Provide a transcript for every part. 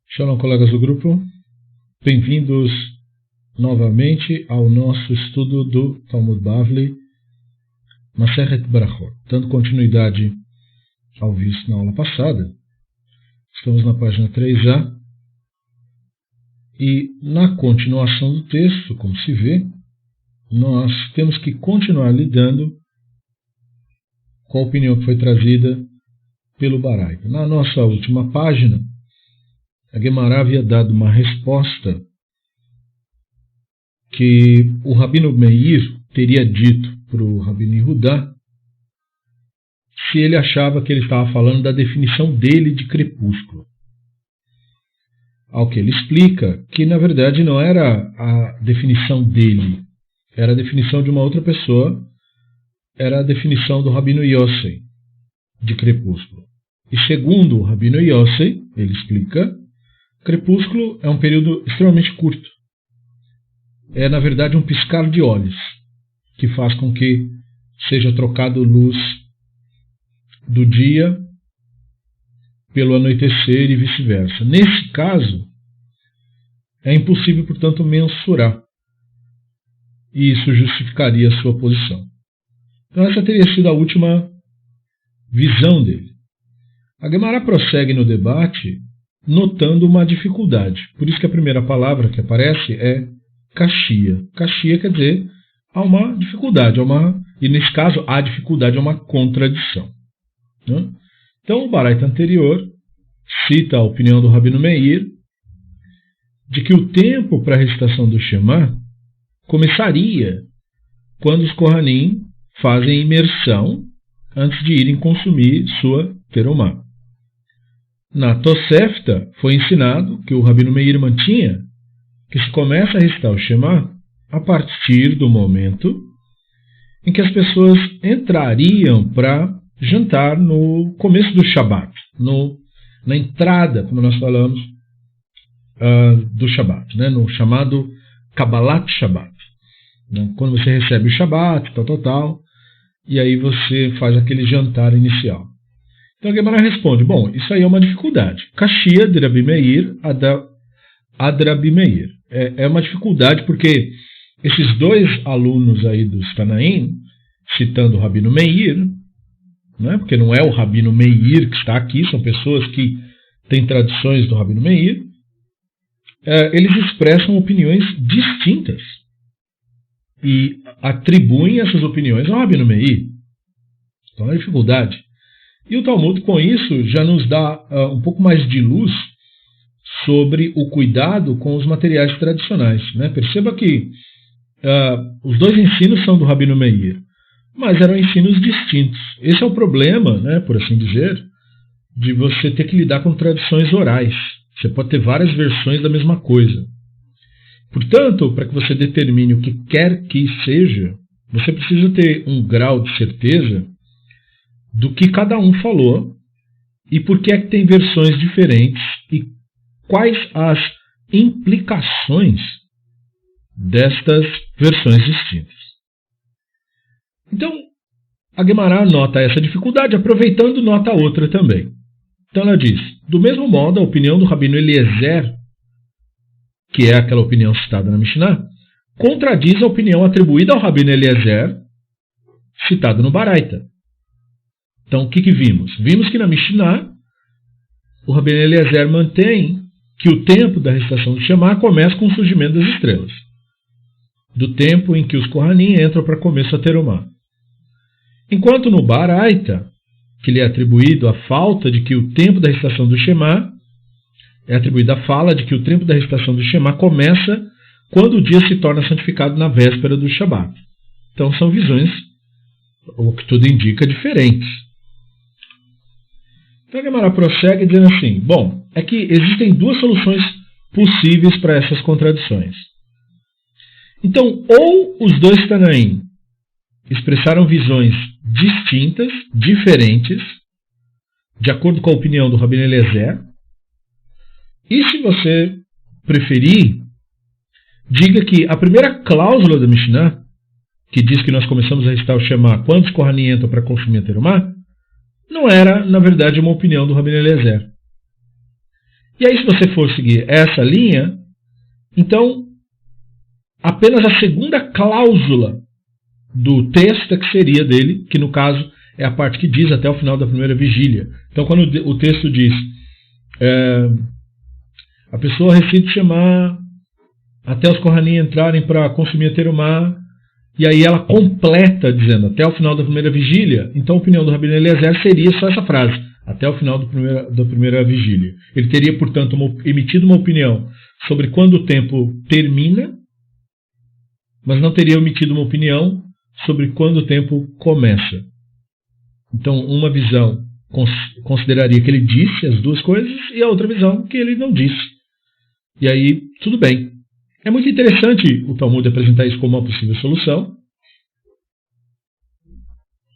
Shalom, colegas do grupo. Bem-vindos novamente ao nosso estudo do Talmud Bavli, Masechet Berachot. Dando continuidade ao visto na aula passada, estamos na página 3a e na continuação do texto, como se vê, nós temos que continuar lidando com a opinião que foi trazida pelo Baraita. Na nossa última página, a Gemara havia dado uma resposta que o Rabino Meir teria dito para o Rabino Yehudá se ele achava que ele estava falando da definição dele de crepúsculo. Ao que ele explica que, na verdade, não era a definição dele, era a definição de uma outra pessoa, era a definição do Rabino Yossei de crepúsculo. E segundo o Rabino Yossei, ele explica, crepúsculo é um período extremamente curto. É, na verdade, um piscar de olhos que faz com que seja trocado luz do dia pelo anoitecer e vice-versa. Nesse caso, é impossível, portanto, mensurar. E isso justificaria a sua posição. Então, essa teria sido a última visão dele. A Gemara prossegue no debate notando uma dificuldade. Por isso que a primeira palavra que aparece é kashia. Kashia quer dizer há uma dificuldade, e nesse caso a dificuldade é uma contradição. Né? Então o Baraita anterior cita a opinião do Rabino Meir de que o tempo para a recitação do Shema começaria quando os Kohanim fazem imersão antes de irem consumir sua terumá. Na Tosefta foi ensinado que o Rabino Meir mantinha que se começa a recitar o Shema a partir do momento em que as pessoas entrariam para jantar no começo do Shabat, na entrada, como nós falamos, do Shabat, né, no chamado Kabbalat Shabat. Né, quando você recebe o Shabat, tal, e aí você faz aquele jantar inicial. Então a Gemara responde, bom, isso aí é uma dificuldade. Kashia de Rabi Meir ad Rabi Meir. É uma dificuldade porque esses dois alunos aí dos Tanaim, citando o Rabino Meir, né, porque não é o Rabino Meir que está aqui, são pessoas que têm tradições do Rabino Meir, eles expressam opiniões distintas e atribuem essas opiniões ao Rabino Meir. Então é uma dificuldade. E o Talmud, com isso, já nos dá um pouco mais de luz sobre o cuidado com os materiais tradicionais. Né? Perceba que os dois ensinos são do Rabino Meir, mas eram ensinos distintos. Esse é o problema, né, por assim dizer, de você ter que lidar com tradições orais. Você pode ter várias versões da mesma coisa. Portanto, para que você determine o que quer que seja, você precisa ter um grau de certeza do que cada um falou e por que é que tem versões diferentes e quais as implicações destas versões distintas. Então, a Gemara nota essa dificuldade, aproveitando nota outra também. Então ela diz, do mesmo modo, a opinião do Rabino Eliezer, que é aquela opinião citada na Mishnah, contradiz a opinião atribuída ao Rabino Eliezer, citada no Baraita. Então, o que vimos? Vimos que na Mishnah, o Rabino Eliezer mantém que o tempo da recitação do Shema começa com o surgimento das estrelas, do tempo em que os Kohanim entram para comer sua terumá. Enquanto no Baraita, que lhe é atribuído a falta de que o tempo da recitação do Shema, é atribuída a fala de que o tempo da recitação do Shema começa quando o dia se torna santificado na véspera do Shabat. Então são visões, o que tudo indica, diferentes. Então a Gemara prossegue dizendo assim, bom, é que existem duas soluções possíveis para essas contradições. Então, ou os dois expressaram visões distintas, diferentes, de acordo com a opinião do Rabino Eliezer. E se você preferir, diga que a primeira cláusula da Mishnah, que diz que nós começamos a recitar o Shema quando os Kohanim entram para consumir a terumá, não era, na verdade, uma opinião do Rabino Eliezer. E aí, se você for seguir essa linha, então, apenas a segunda cláusula do texto é que seria dele, que no caso é a parte que diz até o final da primeira vigília. Então, quando o texto diz a pessoa recita o Shema até os Kohanim entrarem para consumir a terumá, e aí ela completa dizendo até o final da primeira vigília, então a opinião do Rabino Eliezer seria só essa frase, até o final da primeira vigília. Ele teria, portanto, emitido uma opinião sobre quando o tempo termina, mas não teria emitido uma opinião sobre quando o tempo começa. Então, uma visão consideraria que ele disse as duas coisas, e a outra visão que ele não disse. E aí, tudo bem. É muito interessante o Talmud apresentar isso como uma possível solução,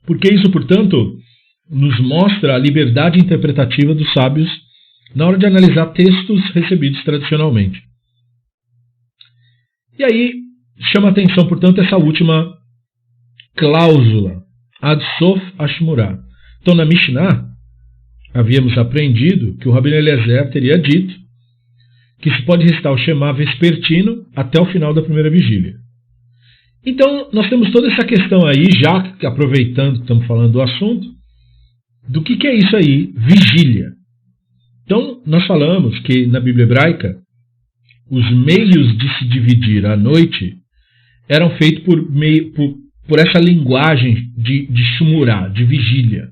porque isso, portanto, nos mostra a liberdade interpretativa dos sábios na hora de analisar textos recebidos tradicionalmente. E aí, chama a atenção, portanto, essa última cláusula, Ad Sof Ashmurah. Então, na Mishnah, havíamos aprendido que o Rabino Eliezer teria dito que se pode recitar o Shema vespertino até o final da primeira vigília. Então, nós temos toda essa questão aí, já que aproveitando que estamos falando do assunto, do que é isso aí, vigília. Então, nós falamos que na Bíblia hebraica, os meios de se dividir a noite eram feitos por essa linguagem de shumurá, de vigília.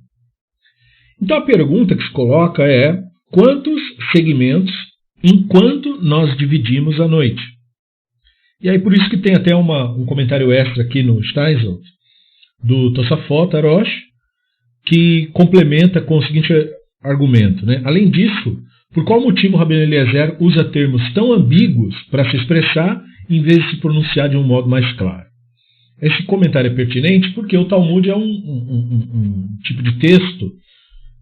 Então, a pergunta que se coloca é: quantos segmentos enquanto nós dividimos a noite? E aí por isso que tem até um comentário extra aqui no Steinsaltz, do Tosafot Arosh, que complementa com o seguinte argumento, né? Além disso, por qual motivo o Rabino Eliezer usa termos tão ambíguos para se expressar, em vez de se pronunciar de um modo mais claro? Esse comentário é pertinente porque o Talmud é um tipo de texto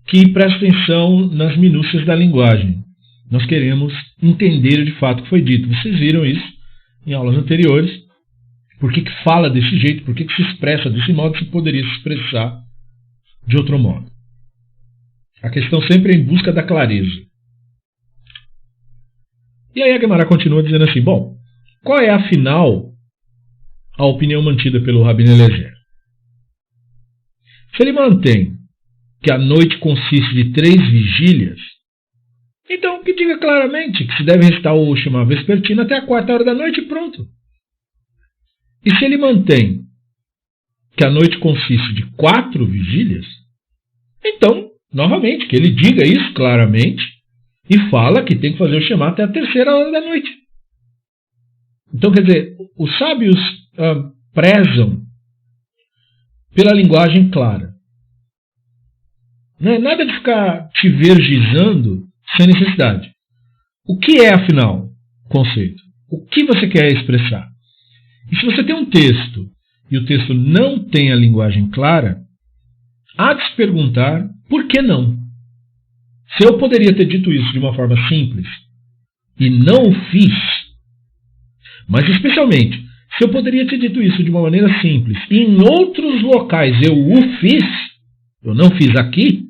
que presta atenção nas minúcias da linguagem. Nós queremos entender de fato o que foi dito. Vocês viram isso em aulas anteriores. Por que fala desse jeito? Por que se expressa desse modo se poderia se expressar de outro modo? A questão sempre é em busca da clareza. E aí a Gemara continua dizendo assim: bom, qual é afinal a opinião mantida pelo Rabino Eliezer? Se ele mantém que a noite consiste de 3 vigílias, então que diga claramente que se deve recitar o Shema vespertino até a 4 horas da noite e pronto. E se ele mantém que a noite consiste de 4 vigílias, então, novamente, que ele diga isso claramente e fala que tem que fazer o Shema até a 3ª hora da noite. Então, quer dizer, os sábios prezam pela linguagem clara. Não é nada de ficar te vergizando sem necessidade. O que é, afinal, o conceito? O que você quer expressar? E se você tem um texto e o texto não tem a linguagem clara, há de se perguntar por que não. Se eu poderia ter dito isso de uma forma simples e não o fiz, mas especialmente, se eu poderia ter dito isso de uma maneira simples e em outros locais eu o fiz, eu não fiz aqui,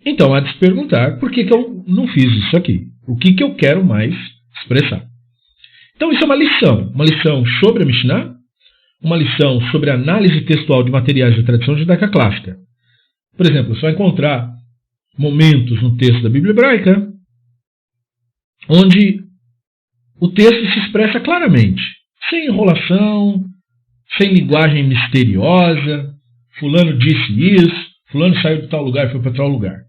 então há de se perguntar por que eu não fiz isso aqui. O que eu quero mais expressar. Então isso é uma lição sobre a Mishnah, uma lição sobre a análise textual de materiais da tradição judaica clássica. Por exemplo, você vai encontrar momentos no texto da Bíblia hebraica onde o texto se expressa claramente, sem enrolação, sem linguagem misteriosa. Fulano disse isso, fulano saiu de tal lugar e foi para tal lugar.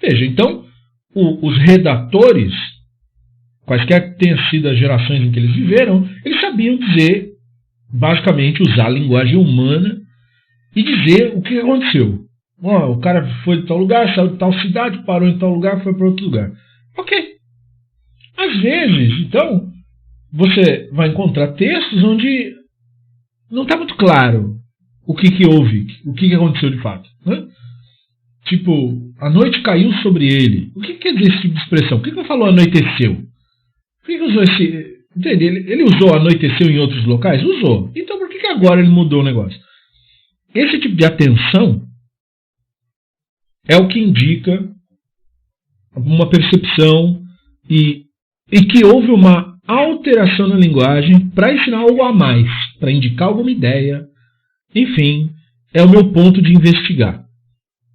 Veja, então, os redatores, quaisquer que tenham sido as gerações em que eles viveram, eles sabiam dizer, basicamente, usar a linguagem humana e dizer o que aconteceu. O cara foi de tal lugar, saiu de tal cidade, parou em tal lugar, foi para outro lugar. Ok. Às vezes, então, você vai encontrar textos onde não está muito claro o que houve, o que aconteceu de fato. Né? Tipo, a noite caiu sobre ele. O que quer dizer esse tipo de expressão? Por que não falou anoiteceu? Por que usou esse... Entende? Ele usou anoiteceu em outros locais? Usou. Então por que agora ele mudou o negócio? Esse tipo de atenção é o que indica uma percepção e que houve uma alteração na linguagem para ensinar algo a mais, para indicar alguma ideia. Enfim, é o meu ponto de investigar.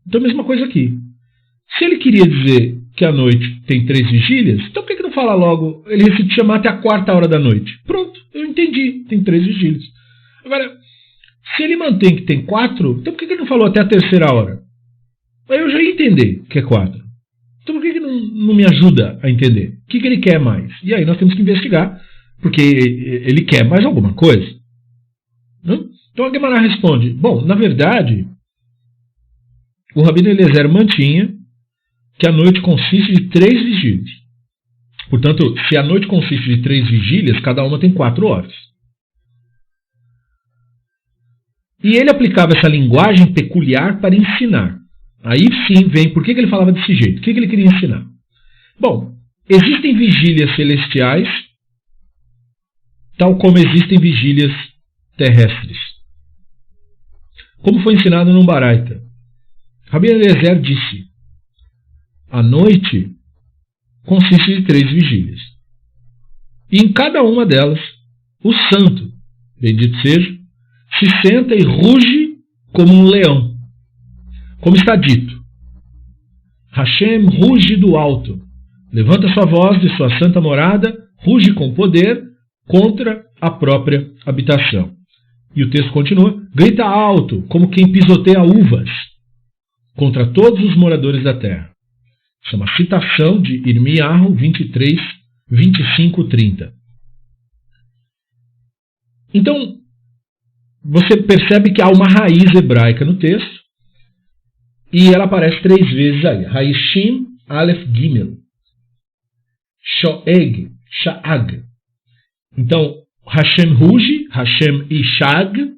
Então, a mesma coisa aqui. Se ele queria dizer que a noite tem 3 vigílias, então por que não fala logo, ele decide chamar até a 4ª da noite? Pronto, eu entendi, tem 3 vigílias. Agora, se ele mantém que tem 4, então por que ele não falou até a 3ª hora? Aí eu já ia entender que é 4. Então por que não me ajuda a entender? O que ele quer mais? E aí nós temos que investigar, porque ele quer mais alguma coisa. Então a Guimarães responde, bom, na verdade, o Rabino Eliezer mantinha que a noite consiste de 3 vigílias. Portanto, se a noite consiste de 3 vigílias, cada uma tem 4 horas. E ele aplicava essa linguagem peculiar para ensinar. Aí sim vem por que ele falava desse jeito. O que ele queria ensinar? Bom, existem vigílias celestiais, tal como existem vigílias terrestres. Como foi ensinado no Baraita. Rabbi Eliezer disse, a noite consiste de 3 vigílias. E em cada uma delas, o santo, bendito seja, se senta e ruge como um leão. Como está dito, Hashem ruge do alto, levanta sua voz de sua santa morada, ruge com poder contra a própria habitação. E o texto continua, grita alto, como quem pisoteia uvas, contra todos os moradores da terra. Isso é uma citação de Irmiyahu 23, 25, 30. Então, você percebe que há uma raiz hebraica no texto, e ela aparece 3 vezes aí. Raiz Shin, Aleph, Gimel. Shoeg, Sha'ag. Então, Hashem ruge, Hashem Ishag,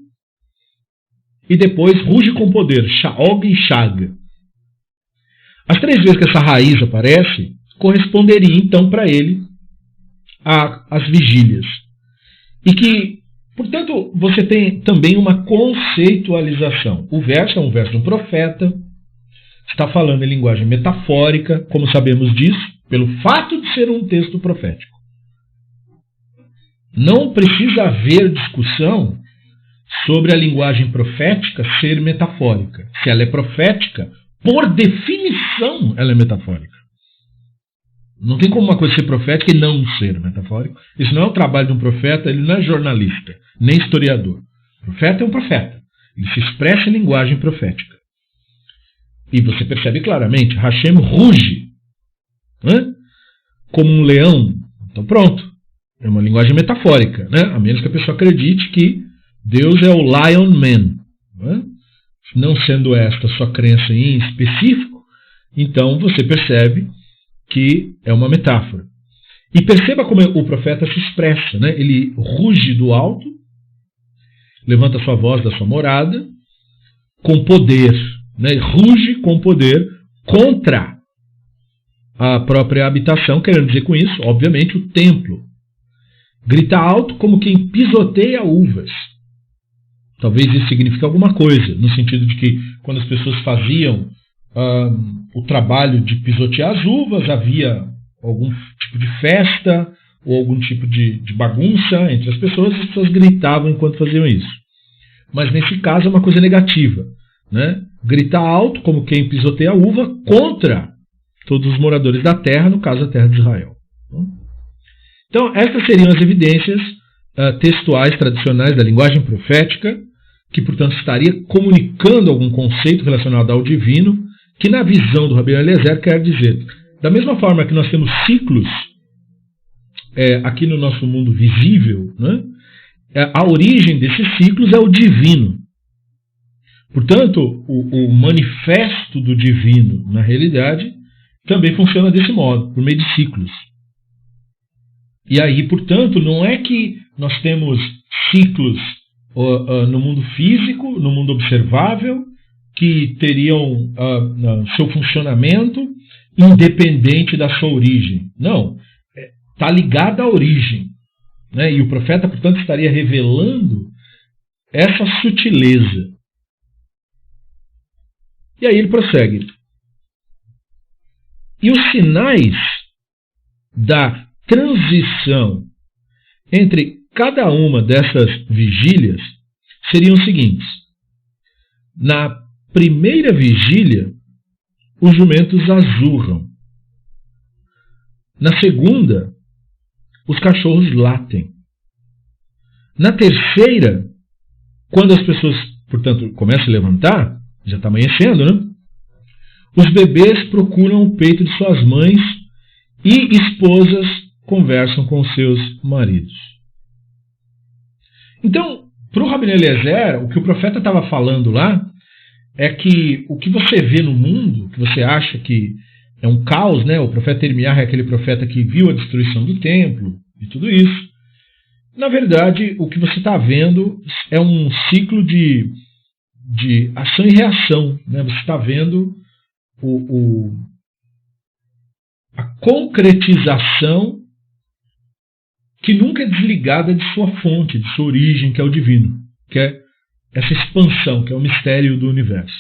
e depois ruge com poder, Sha'og e Shag. As 3 vezes que essa raiz aparece, corresponderia então para ele às vigílias. E que, portanto, você tem também uma conceitualização. O verso é um verso de um profeta, está falando em linguagem metafórica, como sabemos disso, pelo fato de ser um texto profético. Não precisa haver discussão sobre a linguagem profética ser metafórica. Se ela é profética, por definição, ela é metafórica. Não tem como uma coisa ser profética e não ser metafórica. Isso não é o trabalho de um profeta, ele não é jornalista, nem historiador. O profeta é um profeta. Ele se expressa em linguagem profética. E você percebe claramente, Hashem ruge, como um leão. Então pronto, é uma linguagem metafórica, a menos que a pessoa acredite que Deus é o Lion Man. Não sendo esta sua crença em específico, então você percebe que é uma metáfora. E perceba como o profeta se expressa. Ele ruge do alto, levanta sua voz da sua morada, com poder. Ruge com poder contra a própria habitação, querendo dizer com isso, obviamente, o templo. Grita alto como quem pisoteia uvas. Talvez isso signifique alguma coisa, no sentido de que quando as pessoas faziam o trabalho de pisotear as uvas, havia algum tipo de festa ou algum tipo de bagunça entre as pessoas gritavam enquanto faziam isso. Mas nesse caso é uma coisa negativa. Gritar alto como quem pisoteia a uva contra todos os moradores da terra, no caso a terra de Israel. Então essas seriam as evidências textuais tradicionais da linguagem profética, que portanto estaria comunicando algum conceito relacionado ao divino, que na visão do Rabbi Eliezer quer dizer, da mesma forma que nós temos ciclos aqui no nosso mundo visível, a origem desses ciclos é o divino. Portanto, o manifesto do divino, na realidade, também funciona desse modo, por meio de ciclos. E aí, portanto, não é que nós temos ciclos no mundo físico, no mundo observável, que teriam seu funcionamento independente da sua origem. Não, está ligada à origem. Né? E o profeta, portanto, estaria revelando essa sutileza. E aí ele prossegue. E os sinais da transição entre cada uma dessas vigílias seriam os seguintes. Na primeira vigília, os jumentos azurram. Na segunda, os cachorros latem. Na terceira, quando as pessoas, portanto, começam a levantar, já está amanhecendo, né? Os bebês procuram o peito de suas mães e esposas conversam com seus maridos. Então, para o Rabino Eliezer, o que o profeta estava falando lá é que o que você vê no mundo, que você acha que é um caos, né? O profeta Irmiá é aquele profeta que viu a destruição do templo e tudo isso. Na verdade, o que você está vendo é um ciclo de ação e reação. Né? Você está vendo a concretização que nunca é desligada de sua fonte, de sua origem, que é o divino, que é essa expansão, que é o mistério do universo.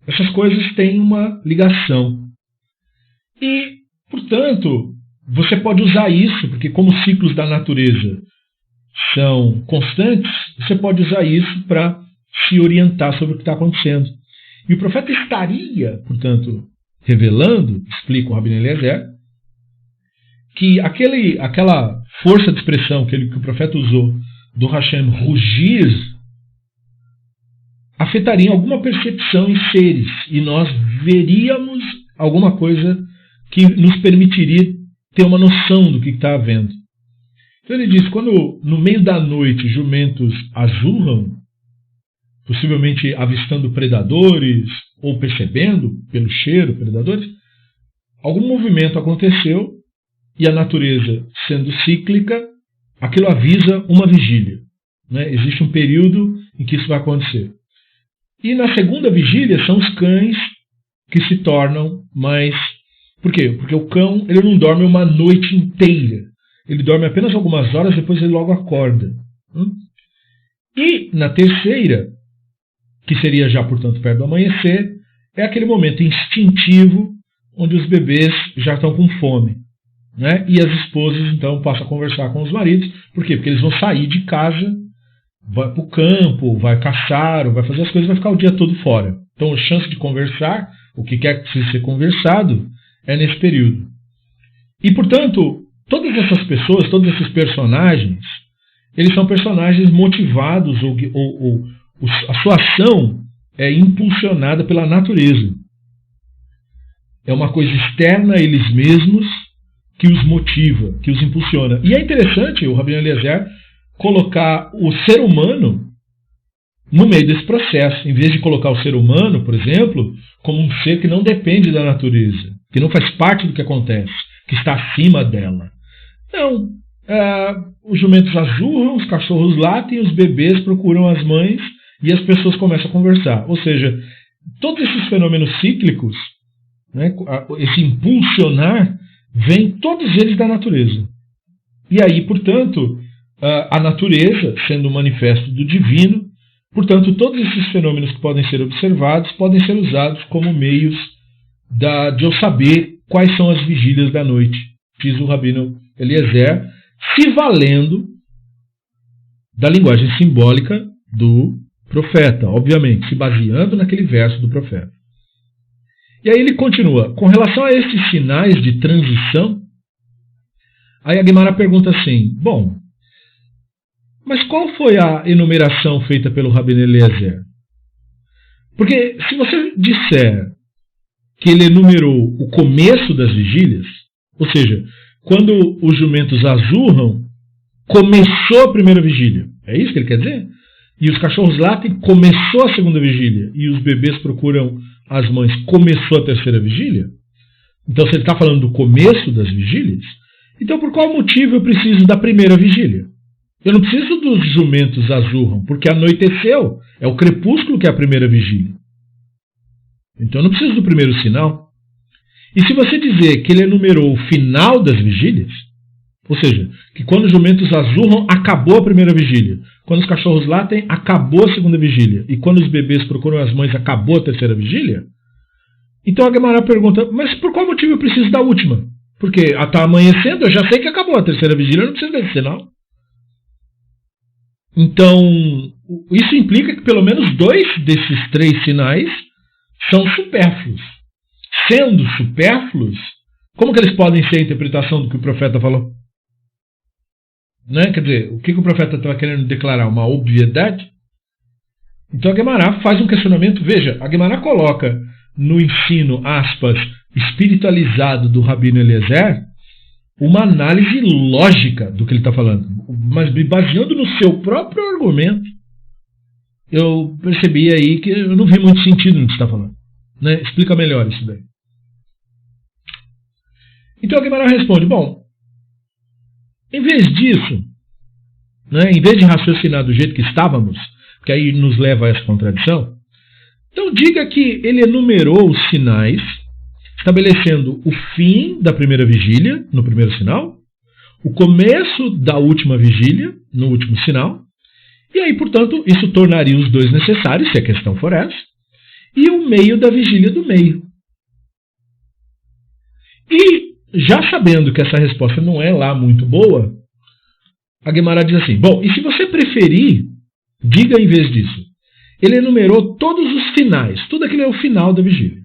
Essas coisas têm uma ligação. E, portanto, você pode usar isso, porque como os ciclos da natureza são constantes, você pode usar isso para se orientar sobre o que está acontecendo. E o profeta estaria, portanto, revelando, explica o Rabino Eliezer, que aquela força de expressão que o profeta usou do Hashem rugir afetaria alguma percepção em seres, e nós veríamos alguma coisa que nos permitiria ter uma noção do que está havendo. Então ele diz, quando no meio da noite jumentos azurram, possivelmente avistando predadores ou percebendo pelo cheiro predadores, algum movimento aconteceu e a natureza sendo cíclica, aquilo avisa uma vigília. Né? Existe um período em que isso vai acontecer. E na segunda vigília são os cães que se tornam mais... Por quê? Porque o cão ele não dorme uma noite inteira. Ele dorme apenas algumas horas, depois ele logo acorda. E na terceira, que seria já, portanto, perto do amanhecer, é aquele momento instintivo onde os bebês já estão com fome. Né? E as esposas, então, passam a conversar com os maridos. Por quê? Porque eles vão sair de casa, vai para o campo, vai caçar, ou vai fazer as coisas, vai ficar o dia todo fora. Então, a chance de conversar, o que quer que seja ser conversado, é nesse período. E, portanto, todas essas pessoas, todos esses personagens, eles são personagens motivados, ou a sua ação é impulsionada pela natureza. É uma coisa externa a eles mesmos que os motiva, que os impulsiona. E é interessante o Rabino Eliezer colocar o ser humano no meio desse processo, em vez de colocar o ser humano, por exemplo, como um ser que não depende da natureza, que não faz parte do que acontece, que está acima dela. Não. Os jumentos azurram, os cachorros latem, os bebês procuram as mães e as pessoas começam a conversar. Ou seja, todos esses fenômenos cíclicos, né, esse impulsionar, vem todos eles da natureza. E aí, portanto, a natureza, sendo um manifesto do divino, portanto, todos esses fenômenos que podem ser observados podem ser usados como meios de eu saber quais são as vigílias da noite, diz o Rabino Eliezer, se valendo da linguagem simbólica do profeta, obviamente, se baseando naquele verso do profeta. E aí ele continua, com relação a esses sinais de transição, aí a Guimara pergunta assim, bom, mas qual foi a enumeração feita pelo Rabino Eliezer? Porque se você disser que ele enumerou o começo das vigílias, ou seja, quando os jumentos azurram, começou a primeira vigília. É isso que ele quer dizer? E os cachorros latem, começou a segunda vigília. E os bebês procuram as mães, começou a terceira vigília? Então, se ele está falando do começo das vigílias, então por qual motivo eu preciso da primeira vigília? Eu não preciso dos jumentos azurram, porque anoiteceu. É o crepúsculo que é a primeira vigília. Então eu não preciso do primeiro sinal. E se você dizer que ele enumerou o final das vigílias, ou seja, que quando os jumentos azurram, acabou a primeira vigília. Quando os cachorros latem, acabou a segunda vigília. E quando os bebês procuram as mães, acabou a terceira vigília. Então a Guemará pergunta, mas por qual motivo eu preciso da última? Porque está amanhecendo, eu já sei que acabou a terceira vigília, eu não preciso desse sinal. Então, isso implica que pelo menos 2 desses 3 sinais são supérfluos. Sendo supérfluos, como que eles podem ser a interpretação do que o profeta falou? Né? Quer dizer, o que o profeta estava querendo declarar? Uma obviedade? Então a Guemará faz um questionamento. Veja, a Guemará coloca no ensino, aspas, espiritualizado do Rabino Eliezer, uma análise lógica do que ele está falando. Mas baseando no seu próprio argumento, eu percebi aí que eu não vi muito sentido no que está falando. Né? Explica melhor isso daí. Então a Guemará responde, bom, em vez disso, né, em vez de raciocinar do jeito que estávamos, que aí nos leva a essa contradição, então diga que ele enumerou os sinais, estabelecendo o fim da primeira vigília, no primeiro sinal, o começo da última vigília, no último sinal, e aí, portanto, isso tornaria os 2 necessários, se a questão for essa, e o meio da vigília do meio. E, já sabendo que essa resposta não é lá muito boa, a Guemará diz assim, bom, e se você preferir, diga em vez disso, ele enumerou todos os finais, tudo aquilo é o final da vigília.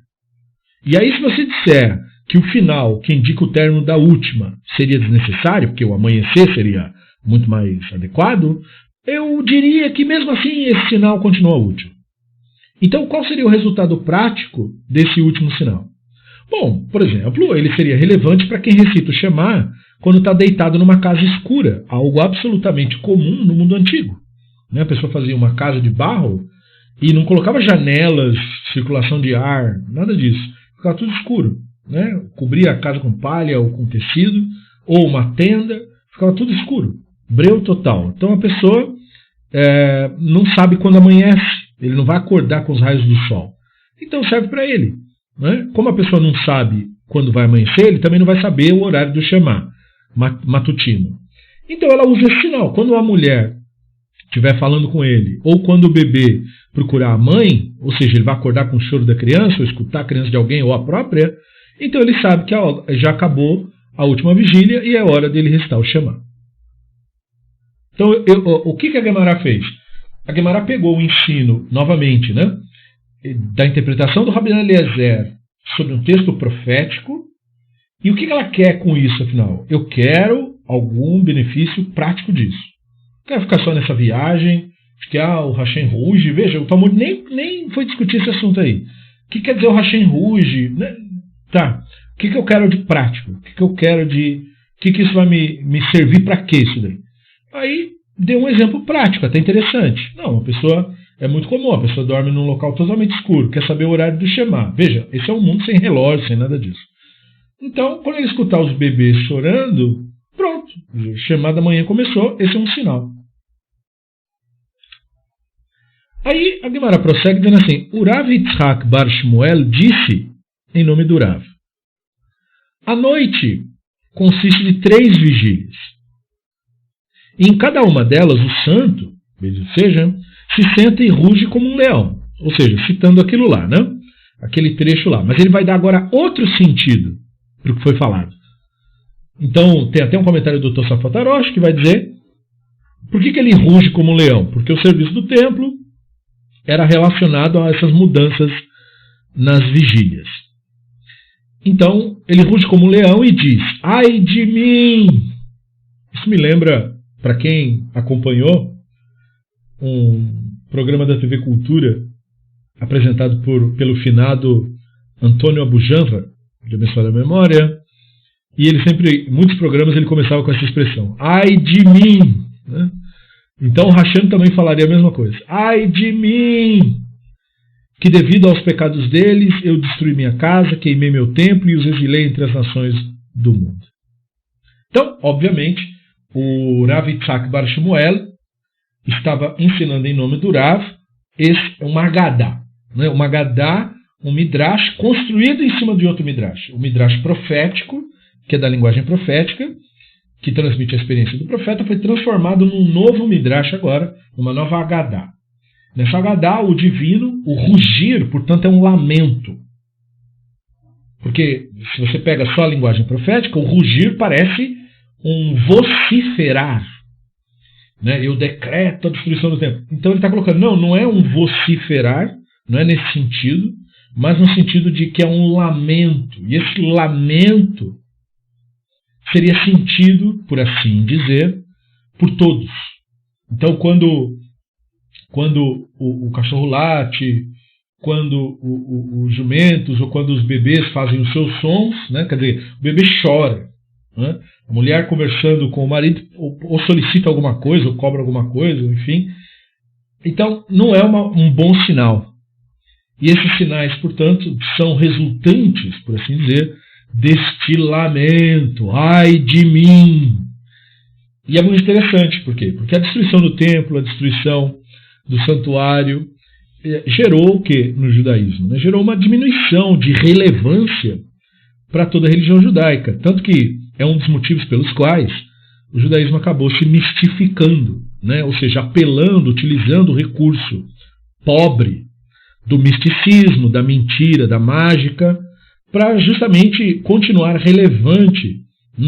E aí se você disser que o final, que indica o término da última, seria desnecessário, porque o amanhecer seria muito mais adequado, eu diria que mesmo assim esse sinal continua útil. Então qual seria o resultado prático desse último sinal? Bom, por exemplo, ele seria relevante para quem recita o Shema quando está deitado numa casa escura, algo absolutamente comum no mundo antigo. A pessoa fazia uma casa de barro e não colocava janelas, circulação de ar, nada disso. Ficava tudo escuro. Né? Cobria a casa com palha ou com tecido, ou uma tenda, ficava tudo escuro. Breu total. Então a pessoa não sabe quando amanhece, ele não vai acordar com os raios do sol. Então serve para ele. Né? Como a pessoa não sabe quando vai amanhecer, ele também não vai saber o horário do Shema matutino. Então ela usa esse sinal. Quando a mulher estiver falando com ele, ou quando o bebê procurar a mãe, ou seja, ele vai acordar com o choro da criança, ou escutar a criança de alguém, ou a própria, então ele sabe que já acabou a última vigília e é hora dele recitar o Shema. Então, o que a Guemará fez? A Guemará pegou o ensino, novamente, né, da interpretação do Rabino Eliezer sobre um texto profético, e o que ela quer com isso, afinal? Eu quero algum benefício prático disso. Não quero ficar só nessa viagem, que o Hashem ruge. Veja, o Talmud nem foi discutir esse assunto aí. O que quer dizer o Hashem ruge? Né? Tá. O que eu quero de prático? O que eu quero de... O que isso vai me servir para quê isso daí? Aí deu um exemplo prático, até interessante. Não, a pessoa... É muito comum, a pessoa dorme num local totalmente escuro, quer saber o horário do Shema. Veja, esse é um mundo sem relógio, sem nada disso. Então, quando ele escutar os bebês chorando, pronto, o Shema da manhã começou, esse é um sinal. Aí a Guemará prossegue dizendo assim, o Rav Yitzhak Bar Shmuel disse em nome do Rav, a noite consiste de 3 vigílias. E em cada uma delas o santo, bendito seja, se senta e ruge como um leão. Ou seja, citando aquilo lá, né? Aquele trecho lá. Mas ele vai dar agora outro sentido para o que foi falado. Então, tem até um comentário do Tosafot Arosh que vai dizer por que ele ruge como um leão? Porque o serviço do templo era relacionado a essas mudanças nas vigílias. Então, ele ruge como um leão e diz, ai de mim! Isso me lembra, para quem acompanhou, um programa da TV Cultura apresentado pelo finado Antônio Abujanra, de abençoada a memória, e ele sempre, em muitos programas, ele começava com essa expressão, ai de mim! Né? Então o Hashem também falaria a mesma coisa, ai de mim! Que devido aos pecados deles, eu destruí minha casa, queimei meu templo e os exilei entre as nações do mundo. Então, obviamente, o Rav Yitzhak Bar Shmuel estava ensinando em nome do Rav uma Agadá. Né? Uma Agadá um midrash construído em cima de outro midrash. O midrash profético, que é da linguagem profética, que transmite a experiência do profeta, foi transformado num novo midrash agora, numa nova Agadá. Nessa Agadá, o divino, o rugir, portanto, é um lamento. Porque se você pega só a linguagem profética, o rugir parece um vociferar. Né? Eu decreto a destruição do templo. Então ele está colocando, não é um vociferar, não é nesse sentido, mas no sentido de que é um lamento. E esse lamento seria sentido, por assim dizer, por todos. Então quando o cachorro late, quando os jumentos ou quando os bebês fazem os seus sons, né? Quer dizer, o bebê chora. Né? A mulher conversando com o marido ou solicita alguma coisa, ou cobra alguma coisa, enfim. Então, não é um bom sinal. E esses sinais, portanto, são resultantes, por assim dizer, deste lamento. Ai de mim! E é muito interessante, por quê? Porque a destruição do templo, a destruição do santuário, gerou o que no judaísmo? Né? Gerou uma diminuição de relevância para toda a religião judaica. Tanto que é um dos motivos pelos quais o judaísmo acabou se mistificando, né? Ou seja, apelando, utilizando o recurso pobre do misticismo, da mentira, da mágica, para justamente continuar relevante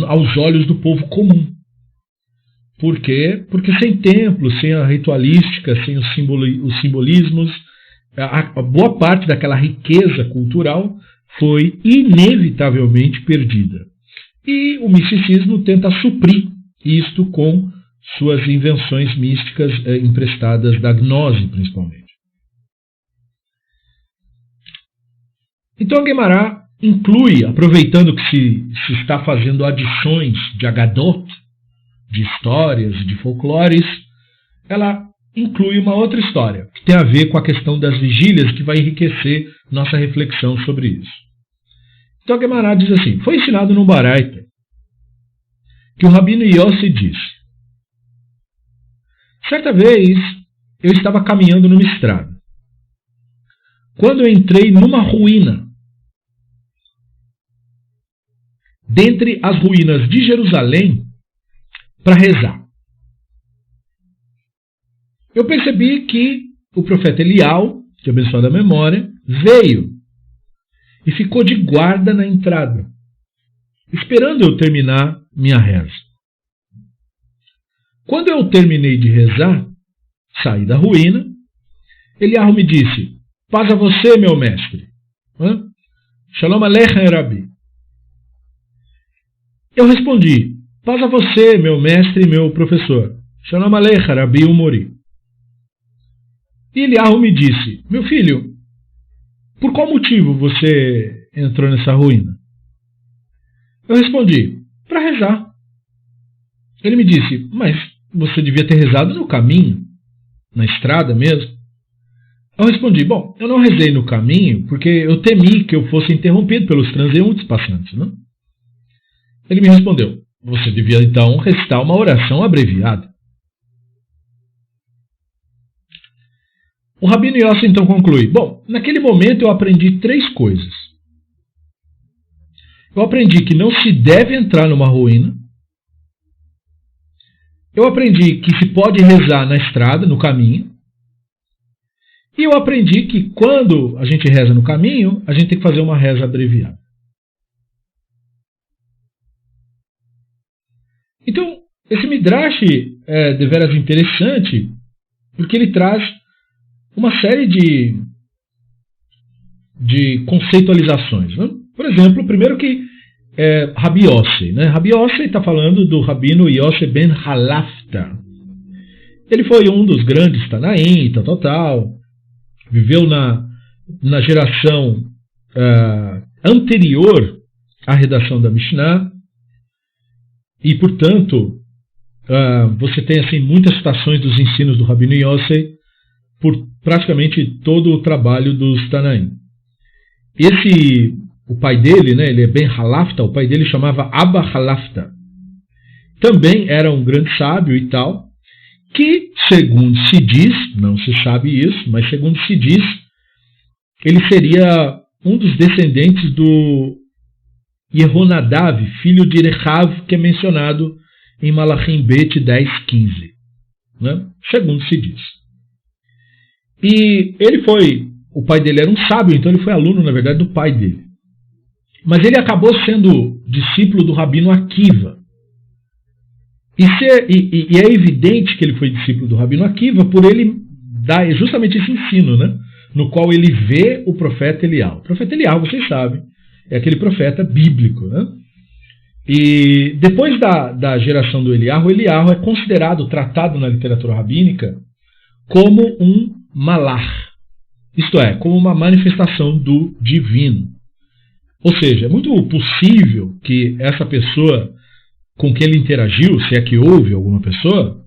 aos olhos do povo comum. Por quê? Porque sem templo, sem a ritualística, sem os simbolismos, a boa parte daquela riqueza cultural foi inevitavelmente perdida. E o misticismo tenta suprir isto com suas invenções místicas emprestadas da gnose, principalmente. Então a Guemará inclui, aproveitando que se está fazendo adições de Agadot, de histórias, de folclores, ela inclui uma outra história, que tem a ver com a questão das vigílias, que vai enriquecer nossa reflexão sobre isso. Então a Guemará diz assim, foi ensinado no Baraita que o Rabino Yossi disse, certa vez eu estava caminhando numa estrada, quando eu entrei numa ruína, dentre as ruínas de Jerusalém, para rezar. Eu percebi que o profeta Elial, que abençoada a memória, veio e ficou de guarda na entrada, esperando eu terminar minha reza. Quando eu terminei de rezar, saí da ruína, Elial me disse, paz a você, meu mestre. Shalom Aleichem, Rabi. Eu respondi, paz a você, meu mestre e meu professor. Shalom Aleichem, Rabi Umori. E Eliyahu me disse, meu filho, por qual motivo você entrou nessa ruína? Eu respondi, para rezar. Ele me disse, mas você devia ter rezado no caminho, na estrada mesmo. Eu respondi, bom, eu não rezei no caminho porque eu temi que eu fosse interrompido pelos transeuntes passantes, não? Ele me respondeu, você devia então recitar uma oração abreviada. O Rabino Yossi então conclui, bom, naquele momento eu aprendi 3 coisas. Eu aprendi que não se deve entrar numa ruína. Eu aprendi que se pode rezar na estrada, no caminho. E eu aprendi que quando a gente reza no caminho, a gente tem que fazer uma reza abreviada. Então, esse Midrash é deveras interessante, porque ele traz uma série de conceitualizações. Né? Por exemplo, primeiro que Rabi Yossi. Né? Rabi Yossi está falando do Rabino Yossi ben Halafta. Ele foi um dos grandes Tanaim, tal. Viveu na geração anterior à redação da Mishnah. E, portanto, você tem assim, muitas citações dos ensinos do Rabino Yossi por praticamente todo o trabalho dos Tanaim. O pai dele, né, ele é Ben Halafta, o pai dele chamava Abba Halafta. Também era um grande sábio e tal, que, segundo se diz, não se sabe isso, mas segundo se diz, ele seria um dos descendentes do Yehonadav, filho de Rehav, que é mencionado em Malachim Bet 10:15, né? Segundo se diz. E o pai dele era um sábio, então ele foi aluno, na verdade, do pai dele. Mas ele acabou sendo discípulo do Rabino Akiva. E é evidente que ele foi discípulo do Rabino Akiva por ele dar justamente esse ensino, né? No qual ele vê o profeta Eliyahu. O profeta Eliyahu, vocês sabem, é aquele profeta bíblico, né? E depois da geração do Eliyahu é considerado, tratado na literatura rabínica, como um malach, isto é, como uma manifestação do divino. Ou seja, é muito possível que essa pessoa com quem ele interagiu, se é que houve alguma pessoa,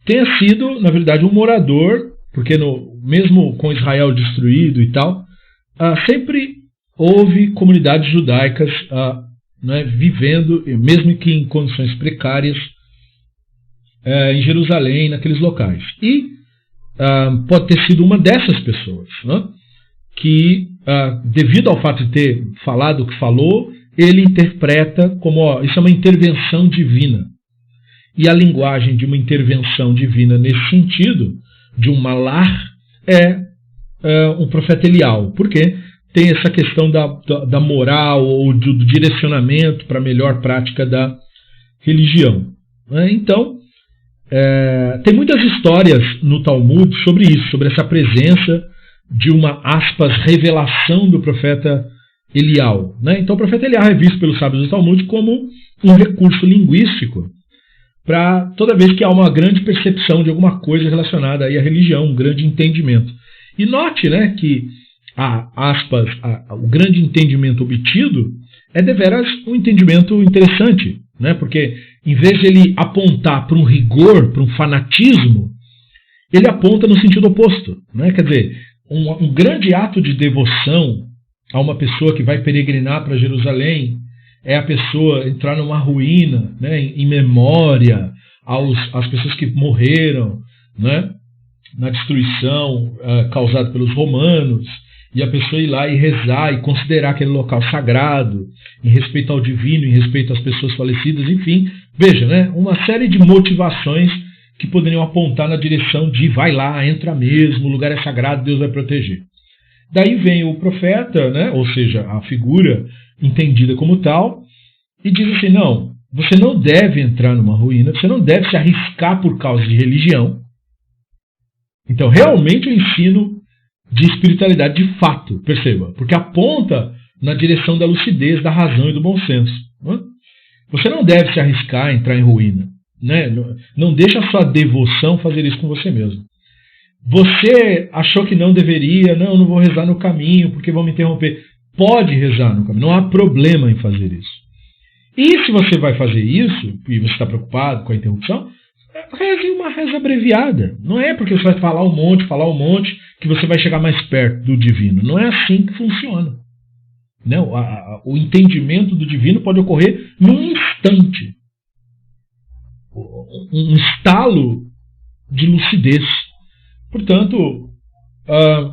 tenha sido, na verdade, um morador, porque mesmo com Israel destruído e tal, sempre houve comunidades judaicas né, vivendo, mesmo que em condições precárias, em Jerusalém, naqueles locais. E pode ter sido uma dessas pessoas, né, que, devido ao fato de ter falado o que falou, ele interpreta como, isso é uma intervenção divina. E a linguagem de uma intervenção divina nesse sentido, de um malach, é um profeta Eliyahu. Por quê? Tem essa questão da moral ou do direcionamento para a melhor prática da religião. Então, tem muitas histórias no Talmud sobre isso, sobre essa presença de uma, aspas, revelação do profeta Eliyahu. Então o profeta Eliyahu é visto pelos sábios do Talmud como um recurso linguístico para toda vez que há uma grande percepção de alguma coisa relacionada aí à religião, um grande entendimento. E note, né, que o grande entendimento obtido é deveras um entendimento interessante, né, porque em vez de ele apontar para um rigor, para um fanatismo, ele aponta no sentido oposto, né? Quer dizer, um grande ato de devoção a uma pessoa que vai peregrinar para Jerusalém é a pessoa entrar numa ruína, né, em memória às pessoas que morreram, né, na destruição causada pelos romanos, e a pessoa ir lá e rezar e considerar aquele local sagrado, em respeito ao divino, em respeito às pessoas falecidas, enfim. Veja, né, uma série de motivações que poderiam apontar na direção de vai lá, entra mesmo, o lugar é sagrado, Deus vai proteger. Daí vem o profeta, né, ou seja, a figura entendida como tal, e diz assim, não, você não deve entrar numa ruína, você não deve se arriscar por causa de religião. Então, realmente o ensino de espiritualidade de fato, perceba, porque aponta na direção da lucidez, da razão e do bom senso. Né? Você não deve se arriscar a entrar em ruína. Né? Não deixa a sua devoção fazer isso com você mesmo. Você achou que não deveria, não vou rezar no caminho porque vão me interromper. Pode rezar no caminho, não há problema em fazer isso. E se você vai fazer isso, e você está preocupado com a interrupção, reze uma reza abreviada. Não é porque você vai falar um monte, que você vai chegar mais perto do divino. Não é assim que funciona. Não, o entendimento do divino pode ocorrer num instante. Um estalo de lucidez. Portanto,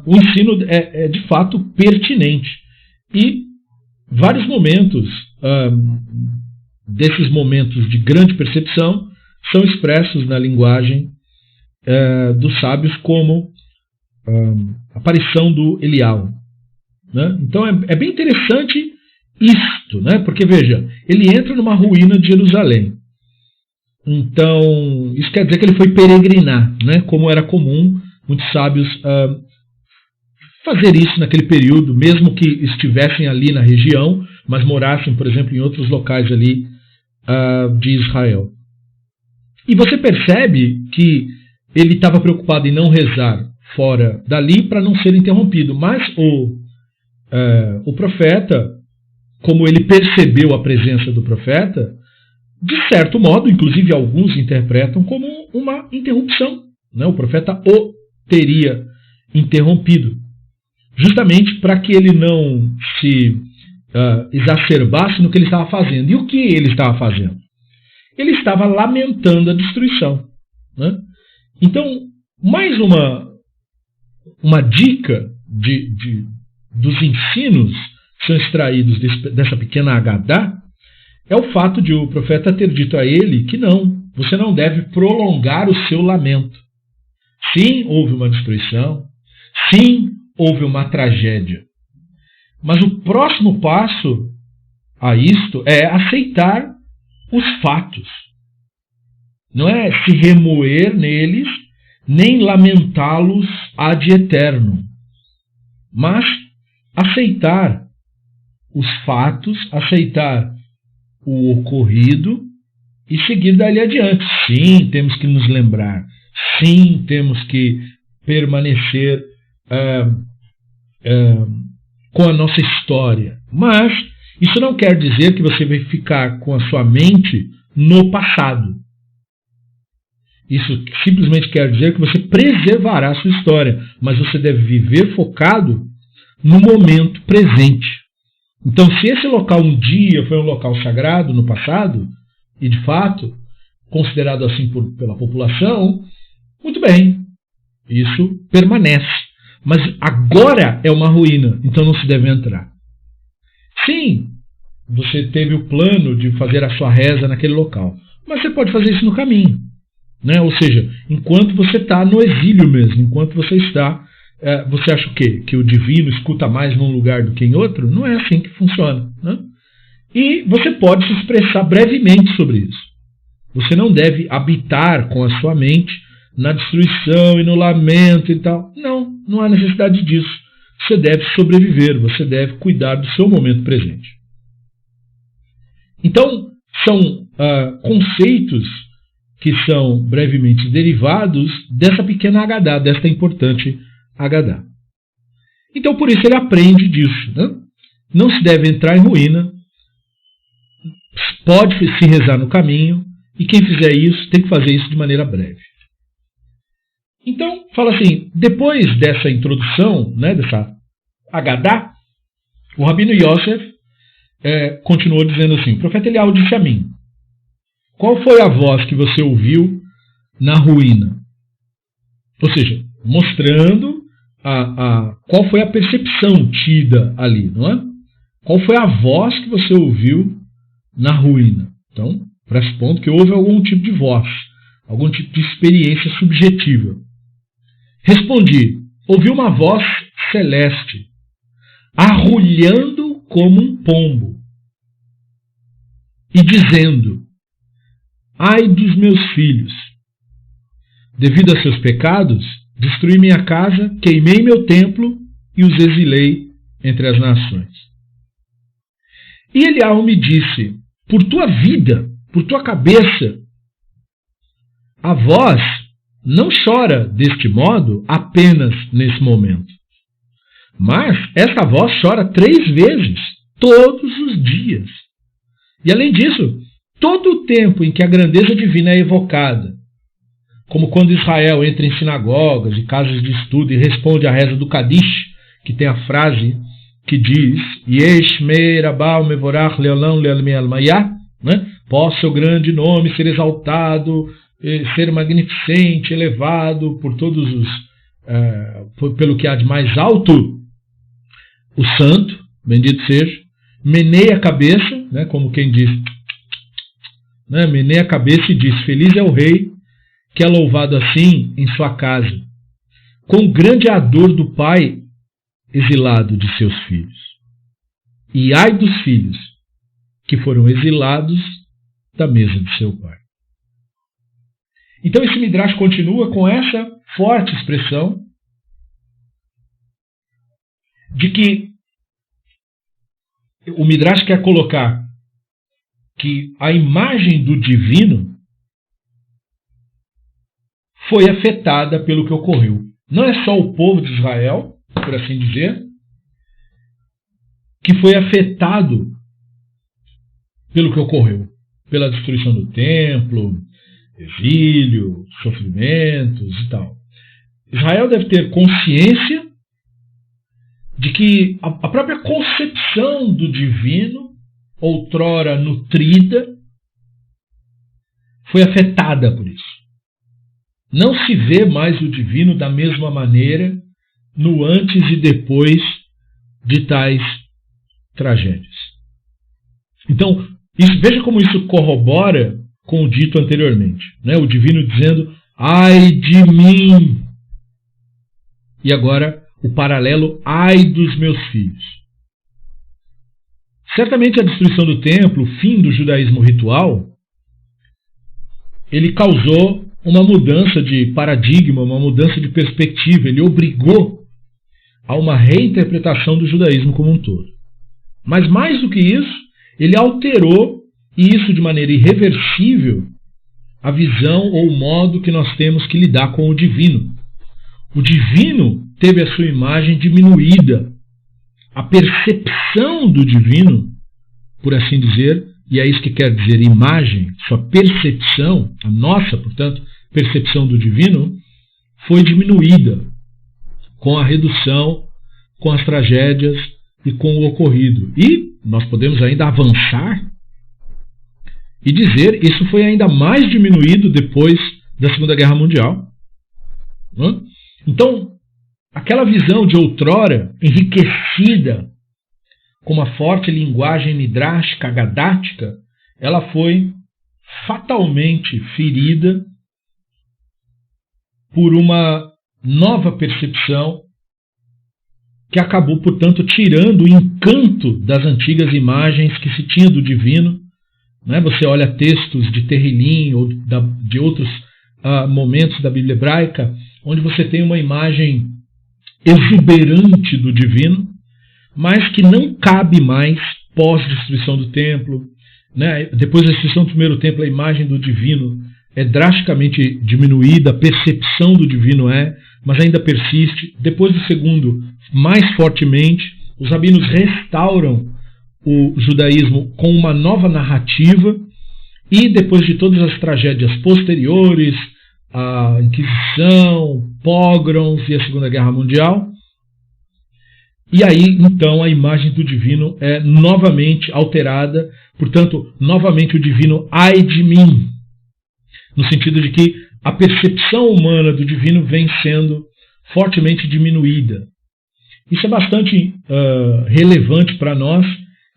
o ensino é de fato pertinente. E vários momentos desses momentos de grande percepção são expressos na linguagem dos sábios como a aparição do Eliyahu. Né? Então é bem interessante isto, né? Porque veja, ele entra numa ruína de Jerusalém. Então, isso quer dizer que ele foi peregrinar, né? Como era comum muitos sábios fazer isso naquele período, mesmo que estivessem ali na região, mas morassem, por exemplo, em outros locais ali de Israel. E você percebe que ele estava preocupado em não rezar fora dali para não ser interrompido, mas o profeta, como ele percebeu a presença do profeta, de certo modo, inclusive alguns interpretam como uma interrupção. Né? O profeta o teria interrompido, justamente para que ele não se exacerbasse no que ele estava fazendo. E o que ele estava fazendo? Ele estava lamentando a destruição. Né? Então, mais uma dica dos ensinos que são extraídos dessa pequena Agadá é o fato de o profeta ter dito a ele que não, você não deve prolongar o seu lamento. Sim, houve uma destruição. Sim, houve uma tragédia. Mas o próximo passo a isto é aceitar os fatos. Não é se remoer neles, nem lamentá-los ad eterno. Mas aceitar os fatos, aceitar o ocorrido e seguir dali adiante. Sim, temos que nos lembrar. Sim, temos que permanecer com a nossa história. Mas isso não quer dizer que você vai ficar com a sua mente no passado. Isso simplesmente quer dizer que você preservará a sua história, mas você deve viver focado no momento presente. Então, se esse local um dia foi um local sagrado no passado, e de fato, considerado assim pela população, muito bem, isso permanece. Mas agora é uma ruína, então não se deve entrar. Sim, você teve o plano de fazer a sua reza naquele local, mas você pode fazer isso no caminho. Né? Ou seja, enquanto você está no exílio mesmo, enquanto você está... você acha o quê? Que o divino escuta mais num lugar do que em outro? Não é assim que funciona. Né? E você pode se expressar brevemente sobre isso. Você não deve habitar com a sua mente na destruição e no lamento e tal. Não, não há necessidade disso. Você deve sobreviver, você deve cuidar do seu momento presente. Então, são conceitos que são brevemente derivados dessa pequena Agadá, desta importante Agadá. Então, por isso ele aprende disso. Né? Não se deve entrar em ruína, pode se rezar no caminho, e quem fizer isso tem que fazer isso de maneira breve. Então, fala assim, depois dessa introdução, né, dessa Agadá, o Rabino Yosef continuou dizendo assim, o profeta Eliyahu disse a mim, qual foi a voz que você ouviu na ruína? Ou seja, mostrando qual foi a percepção tida ali, não é? Qual foi a voz que você ouviu na ruína? Então, pressupondo que houve algum tipo de voz, algum tipo de experiência subjetiva. Respondi, ouvi uma voz celeste, arrulhando como um pombo, e dizendo, ai dos meus filhos, devido a seus pecados, destruí minha casa, queimei meu templo e os exilei entre as nações. E Eliyahu me disse, por tua vida, por tua cabeça, a voz não chora deste modo apenas nesse momento. Mas essa voz chora 3 vezes, todos os dias. E além disso, todo o tempo em que a grandeza divina é evocada, como quando Israel entra em sinagogas e casas de estudo e responde à reza do Kadish, que tem a frase que diz Yesh me rabal mevorach leolam lealmi almayah, né? Possa seu grande nome ser exaltado, ser magnificente, elevado por todos os pelo que há de mais alto, o santo, bendito seja, meneia a cabeça, né? Como quem diz, né? Meneia a cabeça e diz, feliz é o rei que é louvado assim em sua casa, com grande ardor do pai exilado de seus filhos. E ai dos filhos que foram exilados da mesa de seu pai. Então esse Midrash continua com essa forte expressão de que o Midrash quer colocar que a imagem do divino foi afetada pelo que ocorreu. Não é só o povo de Israel, por assim dizer, que foi afetado pelo que ocorreu, pela destruição do templo, exílio, sofrimentos e tal. Israel deve ter consciência de que a própria concepção do divino, outrora nutrida, foi afetada por isso. Não se vê mais o divino da mesma maneira no antes e depois de tais tragédias. Então, veja como isso corrobora com o dito anteriormente, né? O divino dizendo, ai de mim! E agora o paralelo, ai dos meus filhos. Certamente a destruição do templo, o fim do judaísmo ritual, ele causou uma mudança de paradigma, uma mudança de perspectiva. Ele obrigou a uma reinterpretação do judaísmo como um todo. Mas mais do que isso, ele alterou, e isso de maneira irreversível, a visão ou o modo que nós temos que lidar com o divino. O divino teve a sua imagem diminuída. A percepção do divino, por assim dizer, e é isso que quer dizer imagem, sua percepção, a nossa, portanto, percepção do divino, foi diminuída com a redução, com as tragédias e com o ocorrido. E nós podemos ainda avançar e dizer que isso foi ainda mais diminuído depois da Segunda Guerra Mundial. Então, aquela visão de outrora, enriquecida com uma forte linguagem midrástica, agadática, ela foi fatalmente ferida por uma nova percepção que acabou, portanto, tirando o encanto das antigas imagens que se tinha do divino. Você olha textos de Terrilim ou de outros momentos da Bíblia hebraica, onde você tem uma imagem exuberante do divino, mas que não cabe mais pós-destruição do templo. Depois da destruição do primeiro templo, a imagem do divino é drasticamente diminuída, a percepção do divino mas ainda persiste. Depois do segundo, mais fortemente, os rabinos restauram o judaísmo com uma nova narrativa, e depois de todas as tragédias posteriores, a Inquisição, pogroms e a Segunda Guerra Mundial, e aí então a imagem do divino é novamente alterada, portanto, novamente o divino, ai de mim, no sentido de que a percepção humana do divino vem sendo fortemente diminuída. Isso é bastante relevante para nós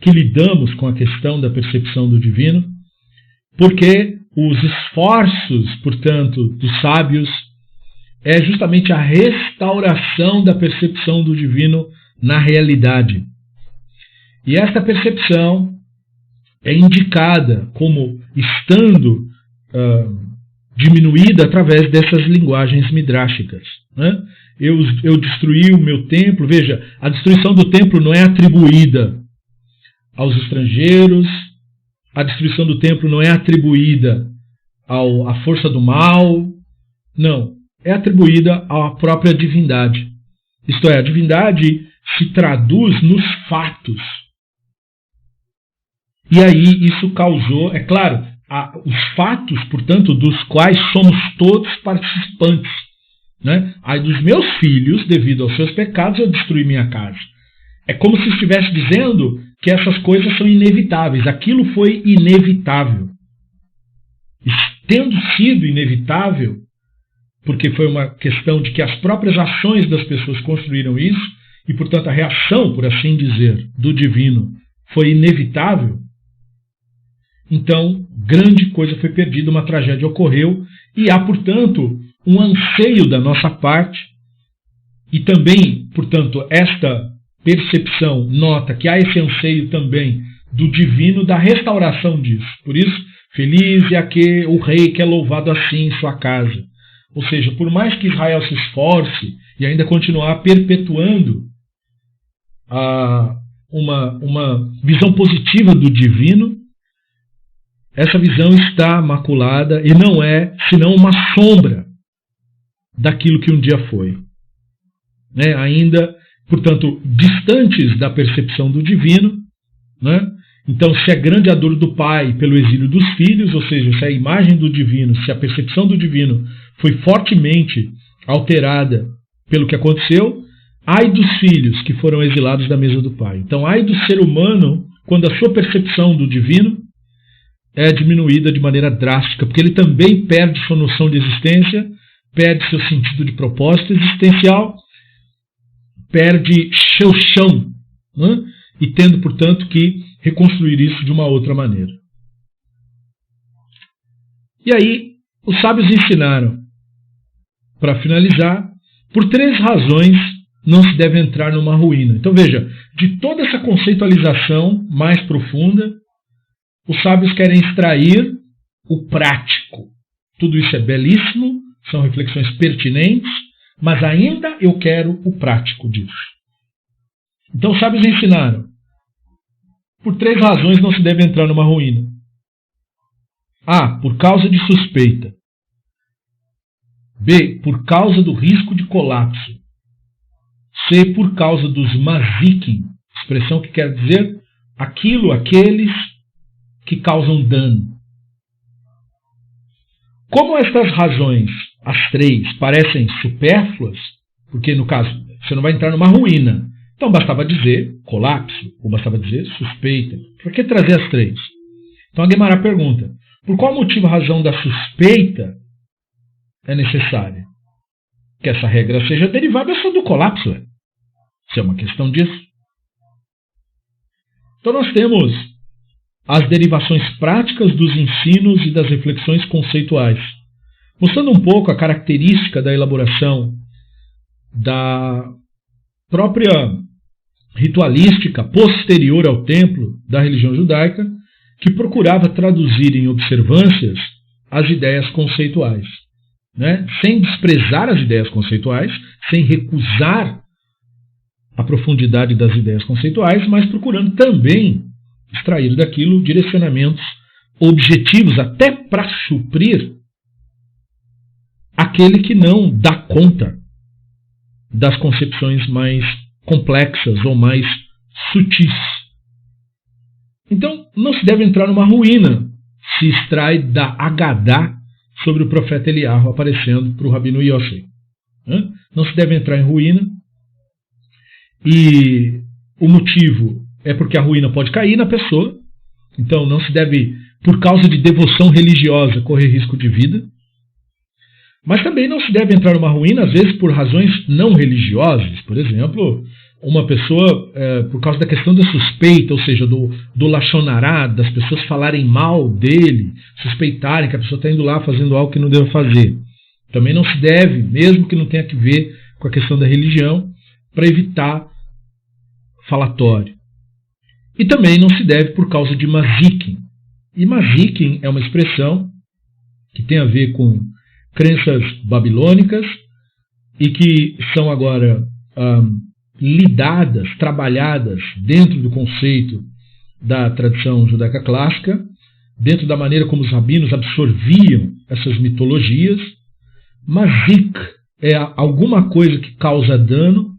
que lidamos com a questão da percepção do divino, porque os esforços, portanto, dos sábios é justamente a restauração da percepção do divino na realidade. E esta percepção é indicada como estando diminuída através dessas linguagens midráshicas. Eu destruí o meu templo. Veja, a destruição do templo não é atribuída aos estrangeiros, a destruição do templo não é atribuída à força do mal, não, é atribuída à própria divindade. Isto é, a divindade se traduz nos fatos. E aí isso causou, é claro, os fatos, portanto, dos quais somos todos participantes. Ai dos meus filhos, devido aos seus pecados, eu destruí minha casa. É como se estivesse dizendo que essas coisas são inevitáveis. Aquilo foi inevitável. E tendo sido inevitável, porque foi uma questão de que as próprias ações das pessoas construíram isso, e, portanto, a reação, por assim dizer, do divino foi inevitável, então, grande coisa foi perdida, uma tragédia ocorreu, e há, portanto, um anseio da nossa parte, e também, portanto, esta percepção nota que há esse anseio também do divino, da restauração disso. Por isso, feliz é o rei que é louvado assim em sua casa. Ou seja, por mais que Israel se esforce e ainda continuar perpetuando uma visão positiva do divino, essa visão está maculada e não é senão uma sombra daquilo que um dia foi. Ainda, portanto, distantes da percepção do divino. Então, se é grande a dor do pai pelo exílio dos filhos, ou seja, se a imagem do divino, se a percepção do divino foi fortemente alterada pelo que aconteceu, ai dos filhos que foram exilados da mesa do pai. Então, ai do ser humano quando a sua percepção do divino é diminuída de maneira drástica, porque ele também perde sua noção de existência, perde seu sentido de propósito existencial, perde seu chão né? E tendo, portanto, que reconstruir isso de uma outra maneira. E aí, os sábios ensinaram, para finalizar, por 3 razões não se deve entrar numa ruína. Então veja, de toda essa conceitualização mais profunda, os sábios querem extrair o prático. Tudo isso é belíssimo, são reflexões pertinentes, mas ainda eu quero o prático disso. Então os sábios ensinaram, por 3 razões não se deve entrar numa ruína. A, por causa de suspeita. B, por causa do risco de colapso. C, por causa dos mazikim, expressão que quer dizer aqueles que causam dano. Como estas razões, as 3, parecem supérfluas, porque no caso você não vai entrar numa ruína, então bastava dizer colapso, ou bastava dizer suspeita. Por que trazer as 3? Então a Guemará pergunta, por qual motivo a razão da suspeita é necessária? Que essa regra seja derivada só do colapso. Isso é uma questão disso. Então nós temos as derivações práticas dos ensinos e das reflexões conceituais, mostrando um pouco a característica da elaboração da própria ritualística posterior ao templo da religião judaica, que procurava traduzir em observâncias as ideias conceituais, né? Sem desprezar as ideias conceituais, sem recusar a profundidade das ideias conceituais, mas procurando também extrair daquilo direcionamentos objetivos, até para suprir aquele que não dá conta das concepções mais complexas ou mais sutis. Então, não se deve entrar numa ruína se extrai da Agadá sobre o profeta Eliyahu aparecendo para o Rabino Yossi. Não se deve entrar em ruína, e o motivo é porque a ruína pode cair na pessoa, então não se deve, por causa de devoção religiosa, correr risco de vida, mas também não se deve entrar numa ruína, às vezes por razões não religiosas. Por exemplo, uma pessoa, por causa da questão da suspeita, ou seja, do lachonará, das pessoas falarem mal dele, suspeitarem que a pessoa está indo lá fazendo algo que não deve fazer. Também não se deve, mesmo que não tenha que ver com a questão da religião, para evitar falatório. E também não se deve por causa de mazikim. E mazikim é uma expressão que tem a ver com crenças babilônicas e que são agora lidadas, trabalhadas dentro do conceito da tradição judaica clássica, dentro da maneira como os rabinos absorviam essas mitologias. Mazik é alguma coisa que causa dano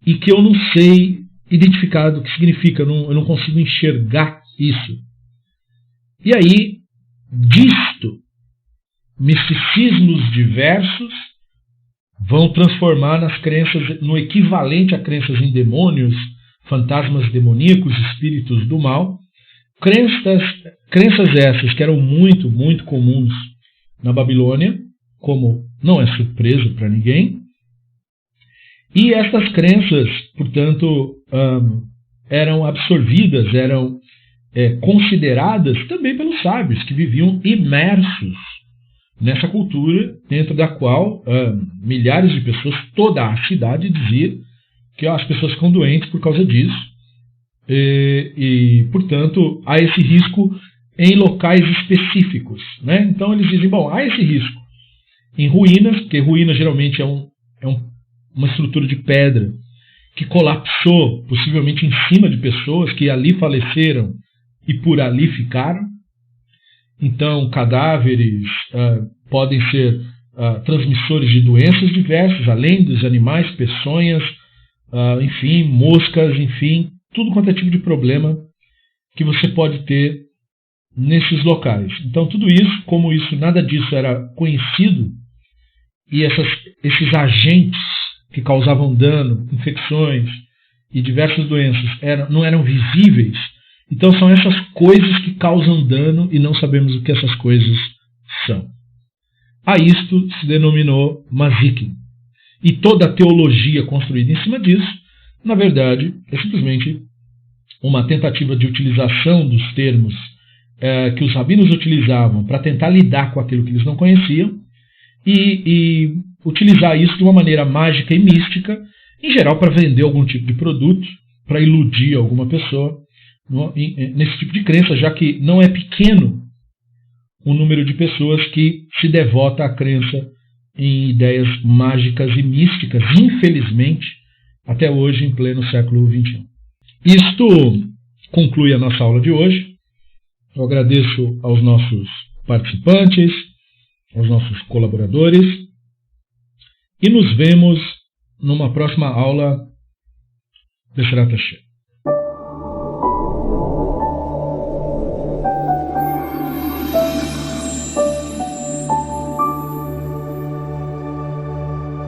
e que eu não sei identificar o que significa, eu não consigo enxergar isso. E aí, disto, misticismos diversos vão transformar nas crenças, no equivalente a crenças em demônios, fantasmas demoníacos, espíritos do mal, crenças essas que eram muito, muito comuns na Babilônia, como não é surpresa para ninguém, e estas crenças, portanto, eram absorvidas, eram consideradas também pelos sábios, que viviam imersos nessa cultura, dentro da qual milhares de pessoas, toda a cidade dizia que as pessoas ficam doentes por causa disso. E, portanto, há esse risco em locais específicos, né? Então eles dizem, bom, há esse risco em ruínas, porque ruína geralmente é uma estrutura de pedra que colapsou, possivelmente em cima de pessoas que ali faleceram e por ali ficaram. Então, cadáveres podem ser transmissores de doenças diversas, além dos animais, peçonhas, enfim, moscas, enfim, tudo quanto é tipo de problema que você pode ter nesses locais. Então, tudo isso, como nada disso era conhecido, e esses agentes que causavam dano, infecções e diversas doenças não eram visíveis, então são essas coisas que causam dano e não sabemos o que essas coisas são. A isto se denominou mazikim. E toda a teologia construída em cima disso na verdade, é simplesmente uma tentativa de utilização dos termos que os rabinos utilizavam para tentar lidar com aquilo que eles não conheciam e utilizar isso de uma maneira mágica e mística, em geral para vender algum tipo de produto, para iludir alguma pessoa nesse tipo de crença, já que não é pequeno o número de pessoas que se devota à crença em ideias mágicas e místicas, infelizmente, até hoje, em pleno século XXI. Isto conclui a nossa aula de hoje. Eu agradeço aos nossos participantes, aos nossos colaboradores, e nos vemos numa próxima aula. Bezrat Hashem.